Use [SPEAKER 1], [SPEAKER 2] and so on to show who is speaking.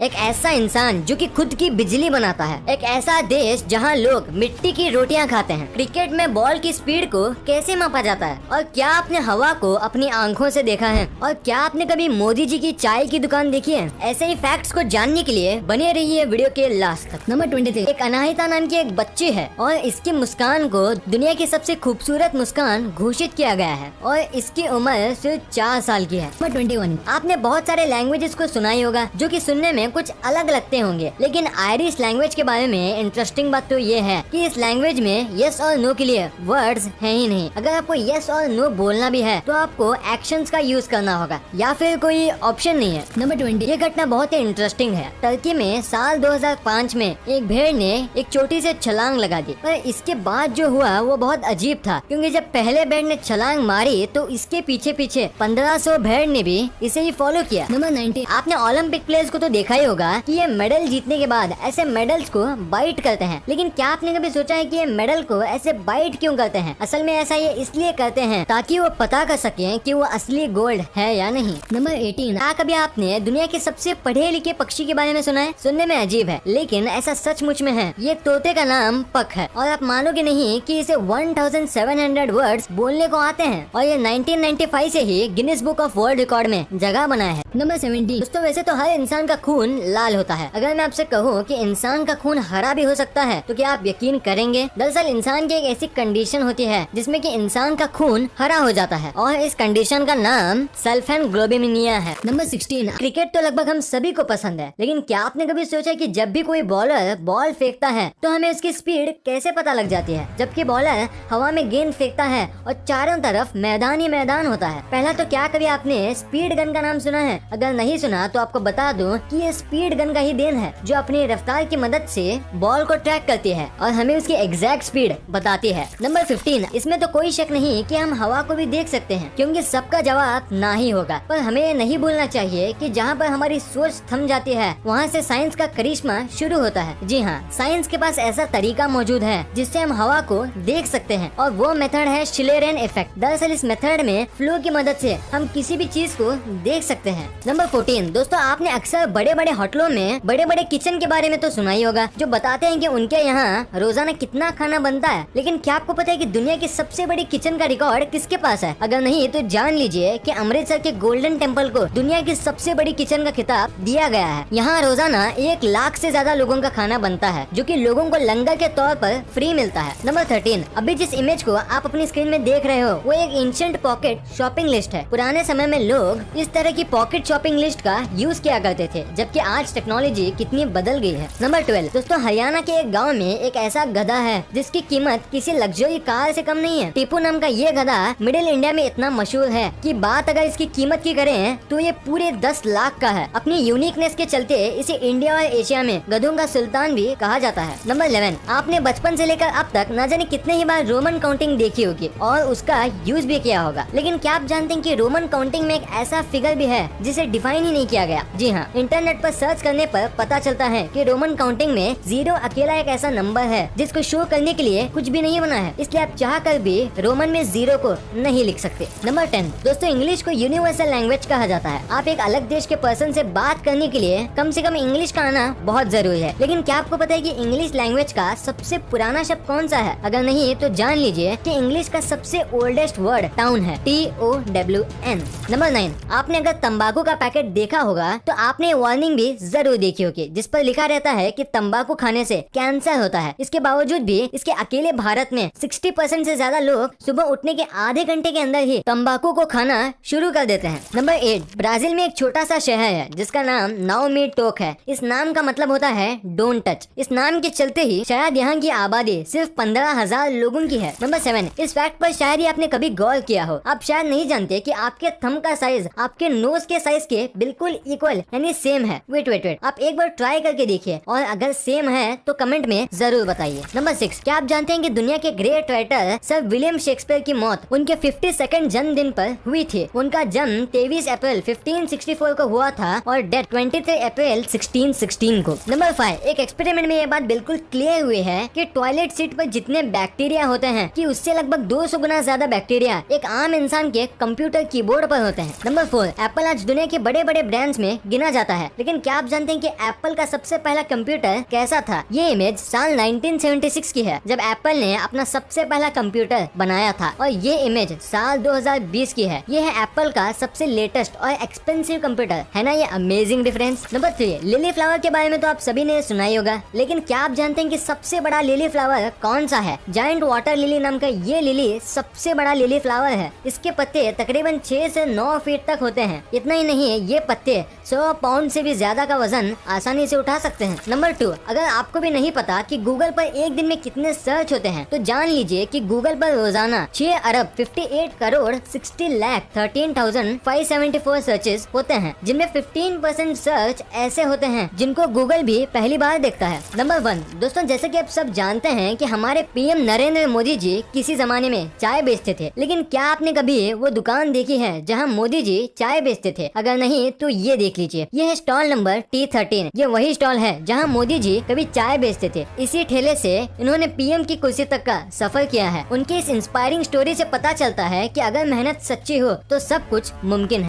[SPEAKER 1] एक ऐसा इंसान जो कि खुद की बिजली बनाता है। एक ऐसा देश जहां लोग मिट्टी की रोटियां खाते हैं। क्रिकेट में बॉल की स्पीड को कैसे मापा जाता है? और क्या आपने हवा को अपनी आंखों से देखा है? और क्या आपने कभी मोदी जी की चाय की दुकान देखी है? ऐसे ही फैक्ट्स को जानने के लिए बने रहिए वीडियो के लास्ट तक। नंबर 23, एक अनाहिता नाम की एक बच्ची है और इसकी मुस्कान को दुनिया की सबसे खूबसूरत मुस्कान घोषित किया गया है और इसकी उम्र सिर्फ 4 साल की है। नंबर 21, आपने बहुत सारे लैंग्वेजेस को सुना ही होगा जो कि सुनने में कुछ अलग लगते होंगे, लेकिन आयरिश लैंग्वेज के बारे में इंटरेस्टिंग बात तो ये है कि इस लैंग्वेज में यस और नो के लिए वर्ड्स हैं ही नहीं। अगर आपको यस और नो बोलना भी है तो आपको एक्शंस का यूज करना होगा या फिर कोई ऑप्शन नहीं है। नंबर 20, ये घटना बहुत ही इंटरेस्टिंग है। टर्की में साल 2005 में एक भेड़ ने एक चोटी से छलांग लगा दी, पर इसके बाद जो हुआ वो बहुत अजीब था, क्योंकि जब पहले भेड़ ने छलांग मारी तो इसके पीछे पीछे 1500 भेड़ ने भी इसे ही फॉलो किया। नंबर 19, आपने ओलंपिक प्लेयर्स को तो देखा ही होगा कि ये मेडल जीतने के बाद ऐसे मेडल्स को बाइट करते हैं, लेकिन क्या आपने कभी सोचा है कि ये मेडल को ऐसे बाइट क्यों करते हैं? असल में ऐसा ये इसलिए करते हैं ताकि वो पता कर सके कि वो असली गोल्ड है या नहीं। नंबर 18, क्या कभी आपने दुनिया के सबसे पढ़े लिखे पक्षी के बारे में सुना है? सुनने में अजीब है लेकिन ऐसा सचमुच में है। ये तोते का नाम पक है और आप मानोगे नहीं कि इसे 1700 वर्ड्स बोलने को आते हैं और ये 1995 से ही Guinness book of world record में जगह बनाया है। नंबर 17, दोस्तों वैसे तो हर इंसान का खून लाल होता है। अगर मैं आपसे कहूँ कि इंसान का खून हरा भी हो सकता है तो क्या आप यकीन करेंगे? दरअसल इंसान की एक ऐसी कंडीशन होती है जिसमें कि इंसान का खून हरा हो जाता है और इस कंडीशन का नाम सल्फेनग्लोबिनिमिया है। नंबर 16, क्रिकेट तो लगभग हम सभी को पसंद है, लेकिन क्या आपने कभी सोचा कि जब भी कोई बॉलर बॉल फेंकता है तो हमें उसकी स्पीड कैसे पता लग जाती है? जबकि बॉलर हवा में गेंद फेंकता है और चारों तरफ मैदान ही मैदान होता है। पहला तो क्या कभी आपने स्पीड गन का नाम सुना है? अगर नहीं सुना तो आपको बता दूं कि ये स्पीड गन का ही देन है जो अपनी रफ्तार की मदद से बॉल को ट्रैक करती है और हमें उसकी एग्जैक्ट स्पीड बताती है। नंबर 15, इसमें तो कोई शक नहीं कि हम हवा को भी देख सकते हैं, क्योंकि सबका जवाब ना ही होगा, पर हमें नहीं भूलना चाहिए कि जहाँ पर हमारी सोच थम जाती है वहाँ से साइंस का करिश्मा शुरू होता है। जी हाँ, साइंस के पास ऐसा तरीका मौजूद है जिससे हम हवा को देख सकते हैं और वो मेथड है शिलेरेन इफेक्ट। दरअसल इस मेथड में फ्लो की मदद से हम किसी भी चीज को देख सकते हैं। नंबर 14, दोस्तों आपने अक्सर बड़े बड़े होटलों में बड़े बड़े किचन के बारे में तो सुना ही होगा जो बताते हैं कि उनके यहाँ रोजाना कितना खाना बनता है, लेकिन क्या आपको पता है कि दुनिया की सबसे बड़ी किचन का रिकॉर्ड किसके पास है? अगर नहीं तो जान लीजिए कि अमृतसर के गोल्डन टेम्पल को दुनिया की सबसे बड़ी किचन का खिताब दिया गया है। यहाँ रोजाना 1 लाख से ज्यादा लोगों का खाना बनता है जो कि लोगों को लंगर के तौर पर फ्री मिलता है। नंबर 13, अभी जिस इमेज को आप अपनी स्क्रीन में देख रहे हो वो एक एंशिएंट पॉकेट शॉपिंग लिस्ट है। पुराने समय में लोग इस तरह की पॉकेट शॉपिंग लिस्ट का यूज किया करते थे, जबकि आज टेक्नोलॉजी कितनी बदल गई है। नंबर 12, दोस्तों हरियाणा के एक गाँव में एक ऐसा गधा है जिसकी कीमत किसी लग्जरी कार से कम नहीं है। टीपू नाम का ये गधा मिडिल इंडिया में इतना मशहूर है कि बात अगर इसकी कीमत की करें तो ये पूरे 10 लाख का है। अपनी यूनिकनेस के चलते इसे इंडिया और एशिया में गधों का सुल्तान भी कहा जाता है। नंबर 11, आपने बचपन से लेकर अब तक न जाने कितने ही बार रोमन काउंटिंग देखी होगी और उसका यूज भी किया होगा, लेकिन क्या आप जानते हैं कि रोमन काउंटिंग में एक ऐसा फिगर भी है जिसे डिफाइन ही नहीं किया गया? जी हाँ, इंटरनेट पर सर्च करने पर पता चलता है कि रोमन काउंटिंग में 0 अकेला एक ऐसा नंबर है जिसको शो करने के लिए कुछ भी नहीं बना है, इसलिए आप चाह कर भी रोमन में 0 को नहीं लिख सकते। नंबर 10, दोस्तों इंग्लिश को यूनिवर्सल लैंग्वेज कहा जाता है। आप एक अलग देश के पर्सन से बात करने के लिए कम से कम इंग्लिश का आना बहुत जरूरी है, लेकिन क्या आपको पता है कि इंग्लिश लैंग्वेज का सबसे पुराना शब्द कौन सा है? अगर नहीं तो जान लीजिए कि इंग्लिश का सबसे ओल्डेस्ट वर्ड टाउन है, TOWN। नंबर 9, आपने अगर तंबाकू का पैकेट देखा होगा तो आपने वार्निंग भी जरूर देखी होगी जिस पर लिखा रहता है कि तंबाकू खाने से कैंसर होता है। इसके बावजूद भी इसके अकेले भारत में 60% से ज्यादा लोग सुबह उठने के आधे घंटे के अंदर ही तंबाकू को खाना शुरू कर देते हैं। नंबर 8, ब्राजील में एक छोटा सा शहर है जिसका नाम नाओमी टोक है। इस नाम का मतलब होता है डोंट टच। इस नाम के चलते ही शायद यहाँ की आबादी सिर्फ 15,000 लोगों की है। नंबर 7, इस फैक्ट पर शायद ही आपने कभी गौर किया हो। आप शायद नहीं जानते कि आपके थंब का साइज आपके नोज के साइज के बिल्कुल इक्वल यानी सेम है। वेट, आप एक बार ट्राई करके देखिए और अगर सेम है तो कमेंट में जरूर बताइए। नंबर 6, क्या आप जानते हैं कि दुनिया के great writer sir William Shakespeare की मौत उनके 52nd जन्मदिन पर हुई थी। उनका जन्म 23 अप्रैल 1564 को हुआ था और डेथ 23 अप्रैल 1616 को। नंबर 5, एक एक्सपेरिमेंट में ये बात बिल्कुल क्लियर हुई है कि टॉयलेट सीट पर जितने बैक्टीरिया होते हैं कि उससे लगभग 200 गुना ज्यादा बैक्टीरिया एक आम इंसान के कंप्यूटर कीबोर्ड पर होते हैं। नंबर 4, एप्पल आज दुनिया के बड़े बड़े ब्रांड्स में गिना जाता है, लेकिन लेकिन क्या आप जानते हैं कि एप्पल का सबसे पहला कंप्यूटर कैसा था? ये इमेज साल 1976 की है, जब एप्पल ने अपना सबसे पहला कंप्यूटर बनाया था, और ये इमेज साल 2020 की है। ये है एप्पल का सबसे लेटेस्ट और एक्सपेंसिव कंप्यूटर। है ना ये amazing difference. Number 3, lily flower के बारे में तो आप सभी ने सुना ही होगा, लेकिन क्या आप जानते हैं कि सबसे बड़ा लिली फ्लावर कौन सा है? जायंट वाटर लिली नाम का ये लिली सबसे बड़ा लिली फ्लावर है। इसके पत्ते तकरीबन 6 से 9 फीट तक होते हैं। इतना ही नहीं, ये पत्ते 100 पाउंड से भी ज्यादा का वजन आसानी से उठा सकते हैं। नंबर 2, अगर आपको भी नहीं पता कि गूगल पर एक दिन में कितने सर्च होते हैं, तो जान लीजिए कि गूगल पर रोजाना 6 अरब 58 करोड़ 60 लाख 13,574 सर्चेस होते हैं, जिनमें 15% सर्च ऐसे होते हैं जिनको गूगल भी पहली बार देखता है। नंबर 1, दोस्तों जैसे कि आप सब जानते हैं कि हमारे पीएम नरेंद्र मोदी जी किसी जमाने में चाय बेचते थे, लेकिन क्या आपने कभी वो दुकान देखी है जहां मोदी जी चाय बेचते थे? अगर नहीं तो ये देख लीजिए, ये है स्टॉल नंबर T13। ये वही स्टॉल है जहां मोदी जी कभी चाय बेचते थे। इसी ठेले से इन्होंने पीएम की कुर्सी तक का सफर किया है। उनकी इस इंस्पायरिंग स्टोरी से पता चलता है कि अगर मेहनत सच्ची हो तो सब कुछ मुमकिन है।